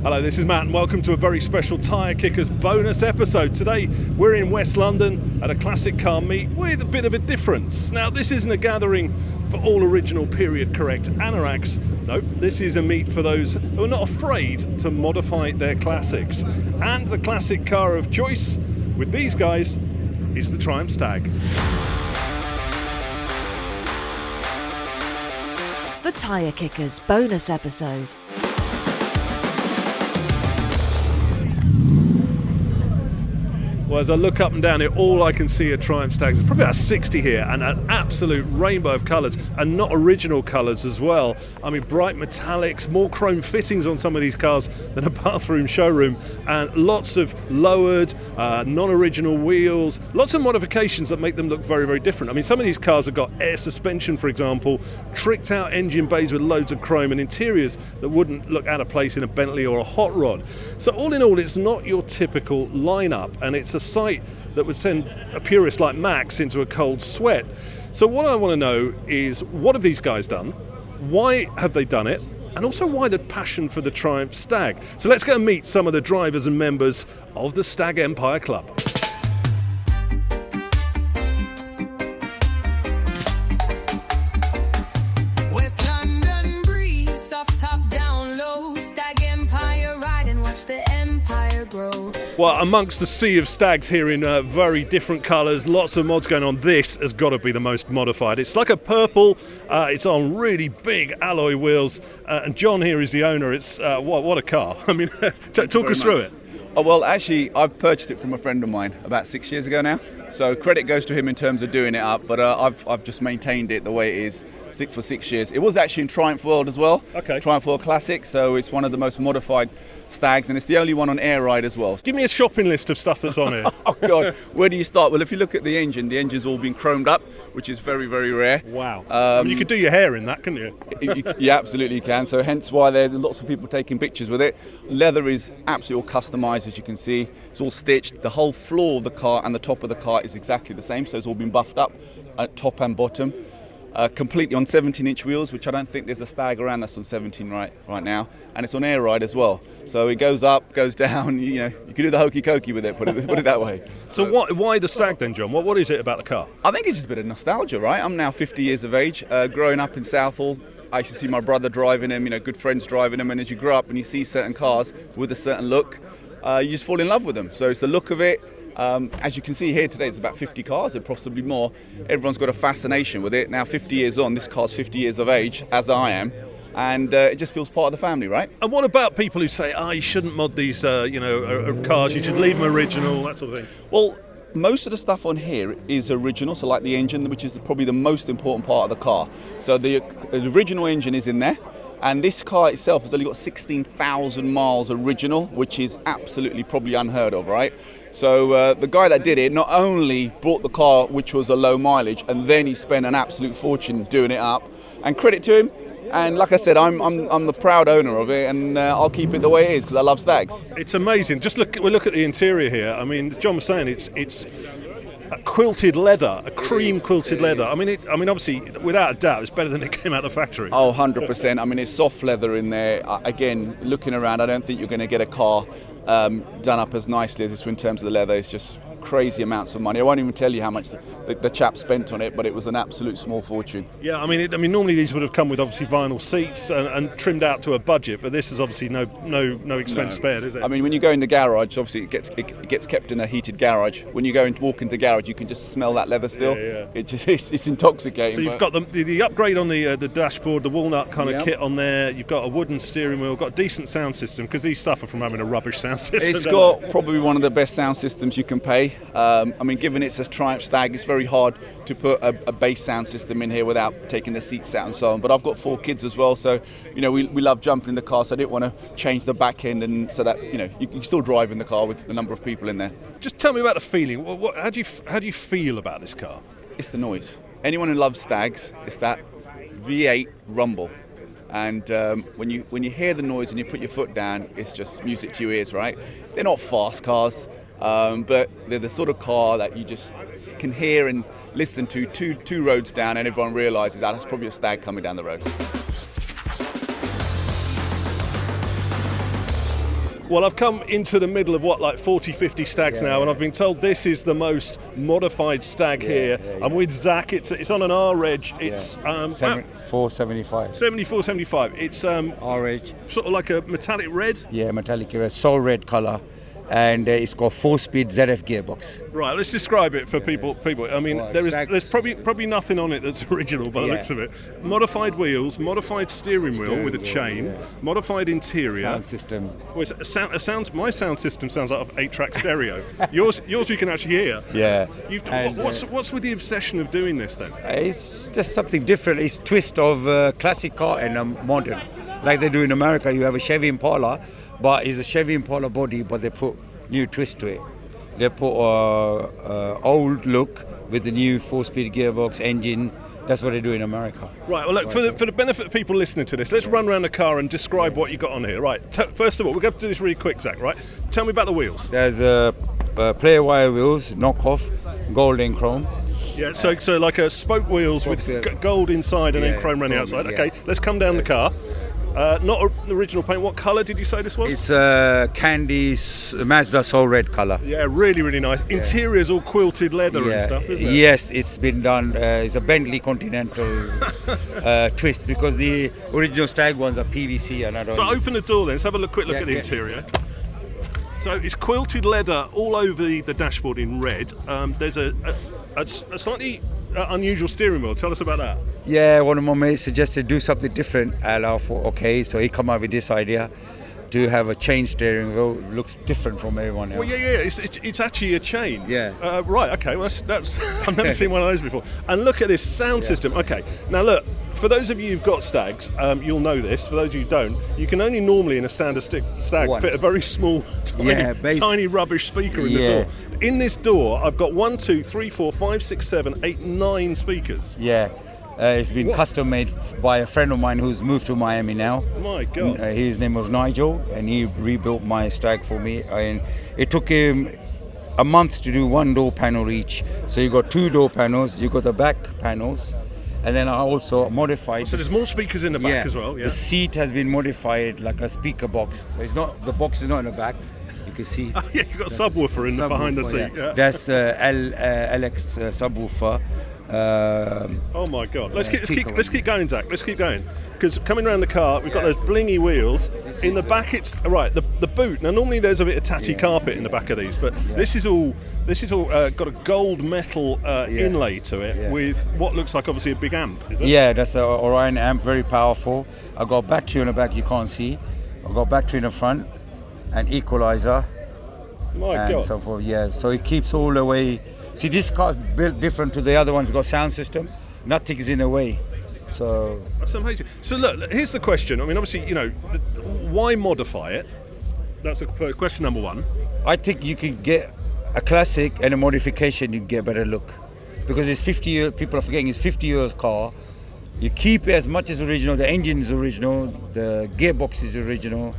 Hello, this is Matt and welcome to a very special Tyre Kickers bonus episode. Today we're in West London at a classic car meet with a bit of a difference. Now this isn't a gathering for all original period correct anoraks. No, this is a meet for those who are not afraid to modify their classics. And the classic car of choice with these guys is the Triumph Stag. The Tyre Kickers bonus episode. Well, as I look up and down it, all I can see are Triumph Stags. There's probably about 60 here, and an absolute rainbow of colours, and not original colours as well. I mean, bright metallics, more chrome fittings on some of these cars than a bathroom showroom, and lots of lowered, non-original wheels, lots of modifications that make them look very, very different. I mean, some of these cars have got air suspension, for example, tricked out engine bays with loads of chrome, and interiors that wouldn't look out of place in a Bentley or a hot rod. So all in all, it's not your typical lineup, and it's a sight that would send a purist like Max into a cold sweat. So what I want to know is, what have these guys done? Why have they done it? And also, why the passion for the Triumph Stag? So let's go and meet some of the drivers and members of the Stag Empire Club. West London breeze, soft top down low, Stag Empire ride and watch the empire grow. Well, amongst the sea of stags here in very different colours, lots of mods going on, this has got to be the most modified. It's like a purple, it's on really big alloy wheels, and John here is the owner. It's what a car. I mean, talk us through it. Oh, well, actually, I've purchased it from a friend of mine about 6 years ago now. So credit goes to him in terms of doing it up, but I've just maintained it the way it is for 6 years. It was actually in Triumph World as well. Okay. Triumph World Classic, so it's one of the most modified Stags, and it's the only one on air ride as well. Give me a shopping list of stuff that's on here. Oh God, where do you start? Well, if you look at the engine's all been chromed up, which is very, very rare. Wow. I mean, you could do your hair in that, couldn't you? You absolutely can. So hence why there's lots of people taking pictures with it. Leather is absolutely all customized, as you can see. It's all stitched. The whole floor of the car and the top of the car is exactly the same. So it's all been buffed up at top and bottom. Completely on 17-inch wheels, which I don't think there's a Stag around that's on 17 right now, and it's on air ride as well. So it goes up, goes down. You can do the hokey cokey with it. Put it that way. So why the Stag then, John? What is it about the car? I think it's just a bit of nostalgia, right? I'm now 50 years of age. Growing up in Southall, I used to see my brother driving them. Good friends driving them, and as you grow up and you see certain cars with a certain look, you just fall in love with them. So it's the look of it. As you can see here today, it's about 50 cars, or possibly more. Everyone's got a fascination with it. Now 50 years on, this car's 50 years of age, as I am, and it just feels part of the family, right? And what about people who say, you shouldn't mod these cars, you should leave them original, that sort of thing? Well, most of the stuff on here is original, so like the engine, which is probably the most important part of the car. So the original engine is in there. And this car itself has only got 16,000 miles original, which is absolutely probably unheard of, right? So the guy that did it not only bought the car, which was a low mileage, and then he spent an absolute fortune doing it up. And credit to him. And like I said, I'm the proud owner of it, and I'll keep it the way it is because I love Stags. It's amazing. Just look at the interior here. I mean, John was saying it's a quilted leather, a cream quilted leather. I mean, obviously, without a doubt, it's better than it came out of the factory. Oh, 100%. I mean, it's soft leather in there. Again, looking around, I don't think you're going to get a car done up as nicely as this in terms of the leather. It's just crazy amounts of money. I won't even tell you how much the chap spent on it, but it was an absolute small fortune. Yeah, I mean, normally these would have come with obviously vinyl seats and trimmed out to a budget, but this is obviously no expense spared, is it? I mean, when you go in the garage, obviously it gets kept in a heated garage. When you go and walk into the garage, you can just smell that leather still. Yeah. It's intoxicating. So you've got the upgrade on the dashboard, the walnut kind of kit on there. You've got a wooden steering wheel, got a decent sound system because these suffer from having a rubbish sound system. It's got probably one of the best sound systems you can pay. I mean, given it's a Triumph Stag, it's very hard to put a bass sound system in here without taking the seats out and so on. But I've got 4 kids as well, so we love jumping in the car. So I didn't want to change the back end, and so that you can still drive in the car with a number of people in there. Just tell me about the feeling. How do you feel about this car? It's the noise. Anyone who loves Stags, it's that V8 rumble. And when you hear the noise and you put your foot down, it's just music to your ears, right? They're not fast cars, but they're the sort of car that you just can hear and listen to two roads down, and everyone realises that that's probably a Stag coming down the road. Well, I've come into the middle of like 40, 50 stags now, and I've been told this is the most modified stag here. I'm with Zach. It's on an R-Reg. It's 7475. 7475. It's R-Reg. sort of like a metallic red. Yeah, metallic red, soul red color. And it's got 4-speed ZF gearbox. Right, let's describe it for people. I mean, Right, there's probably nothing on it that's original by the looks of it. Modified wheels, modified steering wheel with a chain, modified interior. Sound system. Well, my sound system sounds like an 8-track stereo. yours you can actually hear. Yeah. What's with the obsession of doing this then? It's just something different. It's twist of classic car and modern. Like they do in America, you have a Chevy Impala, but it's a Chevy Impala body, but they put new twist to it. They put old look with the new 4-speed gearbox engine. That's what they do in America. Right, well look, for the benefit of people listening to this, let's run around the car and describe what you got on here. Right, first of all, we're going to do this really quick, Zach, right? Tell me about the wheels. There's player wire wheels, knockoff, gold and chrome. Yeah, so like a spoke wheels with gold inside and then chrome around the outside. Okay, let's come down the car. Not original paint. What colour did you say this was? It's candy Mazda soul red colour. Yeah, really, really nice. Interior's all quilted leather and stuff, isn't it? Yes, it's been done. It's a Bentley Continental twist because the original Stag ones are PVC and I don't. So open the door then. Let's have a quick look at the interior. So it's quilted leather all over the dashboard in red. There's a slightly unusual steering wheel. Tell us about that. Yeah, one of my mates suggested do something different, and I thought, okay, so he come up with this idea to have a chain steering wheel. Looks different from everyone else. Well, yeah, it's actually a chain. Yeah. Right. Okay. Well, that's I've never seen one of those before. And look at this sound system. Okay. Now look, for those of you who've got Stags, you'll know this. For those of you who don't, you can only normally in a standard Stag fit a very small, tiny rubbish speaker in the door. In this door, I've got 1, 2, 3, 4, 5, 6, 7, 8, 9 speakers. Yeah. It's been custom made by a friend of mine who's moved to Miami now. My God. His name was Nigel, and he rebuilt my Stag for me. And it took him a month to do 1 door panel each. So you got 2 door panels, you got the back panels, and then I also modified. So there's more speakers in the back as well. Yeah. The seat has been modified like a speaker box. So the box is not in the back. You can see. Oh, yeah, you've got a subwoofer behind the seat. Yeah. That's LX subwoofer. Oh my God! Let's keep going, Zach. Let's keep going because coming around the car, we've got those blingy wheels. In the back, it's right. The boot. Now, normally there's a bit of tatty carpet in the back of these, but this is all got a gold metal inlay to it with what looks like obviously a big amp. Is it? Yeah, that's an Orion amp, very powerful. I got battery on the back, you can't see. I got battery in the front, and equalizer. My God! So forth. Yeah, so it keeps all the way. See, this car's built different to the other ones. Got sound system. Nothing is in the way. So that's amazing. So look, here's the question. I mean, obviously, why modify it? That's question number one. I think you can get a classic and a modification. You get a better look because it's 50 years. People are forgetting it's 50 years car. You keep it as much as original. The engine is original. The gearbox is original.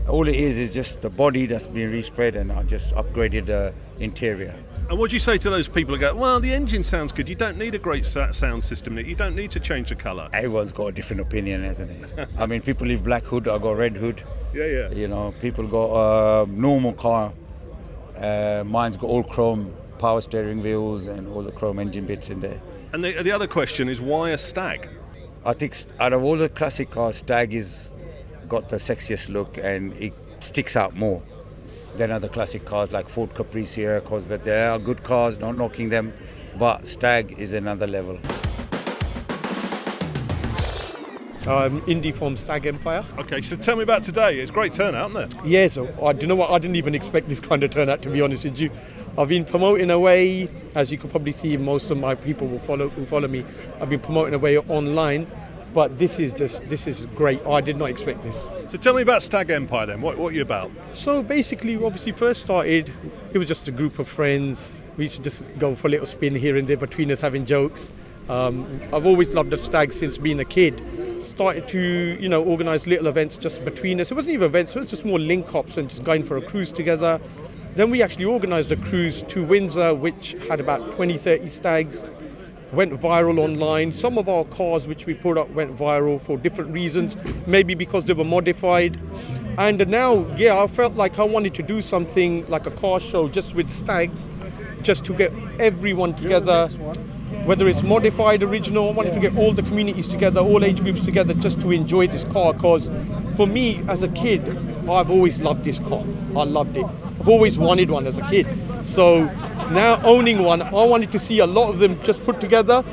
All it is just the body that's been respread, and I just upgraded the interior. And what do you say to those people who go, well, the engine sounds good, you don't need a great sound system, you don't need to change the colour? Everyone's got a different opinion, hasn't it? I mean, people leave black hood, I got red hood. Yeah. People got normal car. Mine's got all chrome power steering wheels and all the chrome engine bits in there. And the other question is, why a Stag? I think out of all the classic cars, Stag is got the sexiest look and it sticks out more than other classic cars like Ford Capri, Sierra, Cosworth. They are good cars, not knocking them, but Stag is another level. Indy from Stag Empire. Okay, so tell me about today. It's a great turnout, isn't it? Yeah, so I didn't even expect this kind of turnout, to be honest with you. I've been promoting away, as you can probably see, most of my people who follow me. I've been promoting away online. But this is great. I did not expect this. So tell me about Stag Empire then. What are you about? So basically, obviously, first started, it was just a group of friends. We used to just go for a little spin here and there between us, having jokes. I've always loved the Stag since being a kid. Started to, organise little events just between us. It wasn't even events, it was just more link-ups and just going for a cruise together. Then we actually organised a cruise to Windsor, which had about 20, 30 stags. Went viral online. Some of our cars which we put up went viral for different reasons, maybe because they were modified. And now, yeah, I felt like I wanted to do something like a car show just with stags, just to get everyone together, whether it's modified, original. I wanted to get all the communities together, all age groups together, just to enjoy this car. Because for me, as a kid, I've always loved this car. I loved it. I've always wanted one as a kid. So now owning one, I wanted to see a lot of them just put together.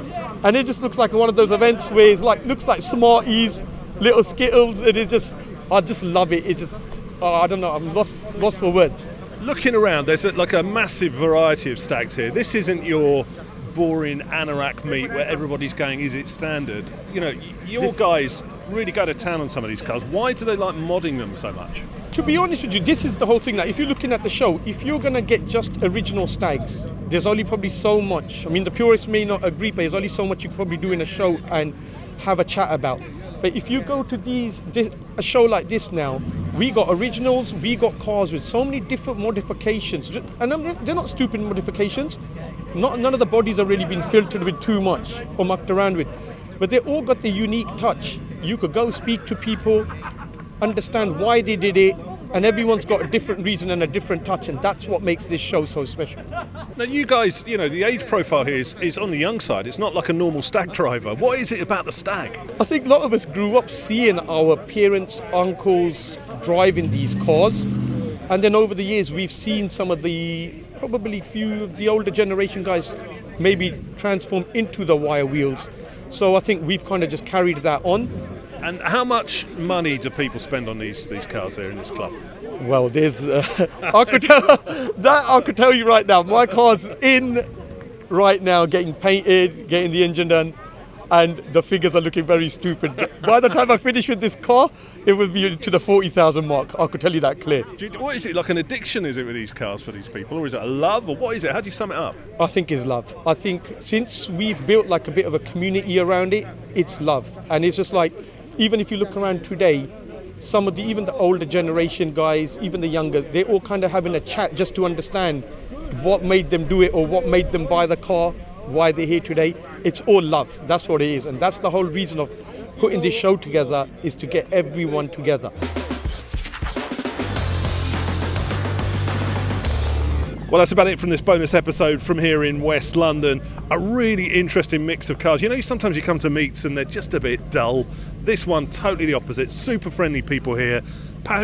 And it just looks like one of those events where it's like, looks like Smarties, little Skittles, and it's just, I just love it. It just, I don't know, I'm lost for words. Looking around, there's like a massive variety of stags here. This isn't your boring anorak meet where everybody's going, is it standard? You know, your guys really go to town on some of these cars. Why do they like modding them so much? To be honest with you, this is the whole thing. That if you're looking at the show, if you're going to get just original stags, there's only probably so much. I mean, the purists may not agree, but there's only so much you can probably do in a show and have a chat about. But if you go to a show like this now, we got originals, we got cars with so many different modifications. And they're not stupid modifications. None of the bodies have really been filtered with too much or mucked around with. But they all got the unique touch. You could go speak to people, understand why they did it, and everyone's got a different reason and a different touch, and that's what makes this show so special. Now you guys, you know, the age profile here is on the young side. It's not like a normal stag driver. What is it about the stag? I think a lot of us grew up seeing our parents, uncles driving these cars, and then over the years we've seen some of probably few of the older generation guys maybe transform into the wire wheels. So I think we've kind of just carried that on. And how much money do people spend on these cars here in this club? Well, there's I could tell you right now. My car's in right now, getting painted, getting the engine done, and the figures are looking very stupid. By the time I finish with this car, it will be to the 40,000 mark. I could tell you that clear. What is it, like an addiction, is it, with these cars for these people? Or is it a love, or what is it? How do you sum it up? I think it's love. I think since we've built like a bit of a community around it, it's love. And it's just like, even if you look around today, even the older generation guys, even the younger, they're all kind of having a chat just to understand what made them do it or what made them buy the car, why they're here today. It's all love. That's what it is. And that's the whole reason of putting this show together, is to get everyone together. Well, that's about it from this bonus episode from here in West London. A really interesting mix of cars. You know, sometimes you come to meets and they're just a bit dull. This one, totally the opposite. Super friendly people here.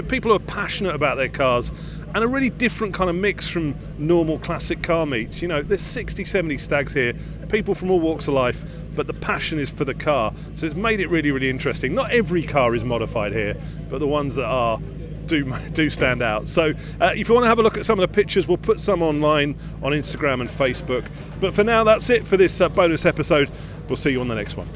People who are passionate about their cars. And a really different kind of mix from normal classic car meets. You know, there's 60, 70 stags here. People from all walks of life. But the passion is for the car. So it's made it really, really interesting. Not every car is modified here, but the ones that are do stand out. So if you want to have a look at some of the pictures, we'll put some online on Instagram and Facebook. But for now, that's it for this bonus episode. We'll see you on the next one.